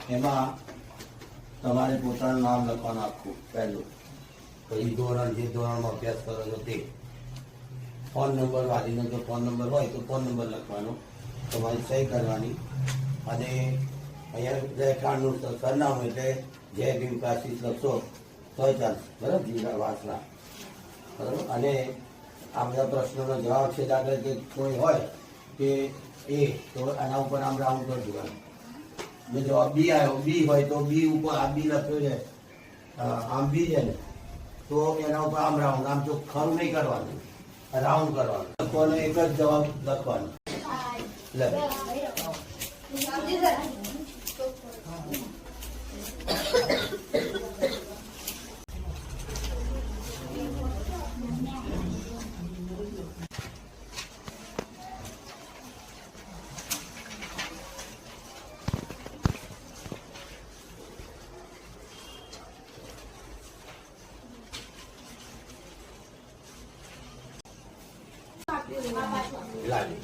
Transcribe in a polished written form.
એમાં તમારે પોતાનું નામ લખવાનું આખું પહેલું, પછી ધોરણ જે ધોરણમાં અભ્યાસ કરો છો તે, ફોન નંબર વાલીનો જો ફોન નંબર હોય તો ફોન નંબર લખવાનો, તમારી સહી કરવાની, અને અહીંયા રહેઠાણનું સરનામું એટલે જય ભીમ ક્લાસીસ લખશો તો ચાલશે, બરાબર, જિલ્લા વાસણા, બરાબર. અને આ બધા પ્રશ્નોનો જવાબ છે, દાખલા કે કોઈ હોય કે એ, તો આના ઉપર આમ રાઉન્ડ કરી દેવાનું. જો જવાબ બી આવ્યો, બી હોય તો બી ઉપર આ બી લખ્યો છે, આમ બી છે ને, તો એના ઉપર આમ રાઉન્ડ, આમ જો ખરું નહીં કરવાનું, રાઉન્ડ કરવાનું, લખવાનો એક જ જવાબ લખવાનો. લાગે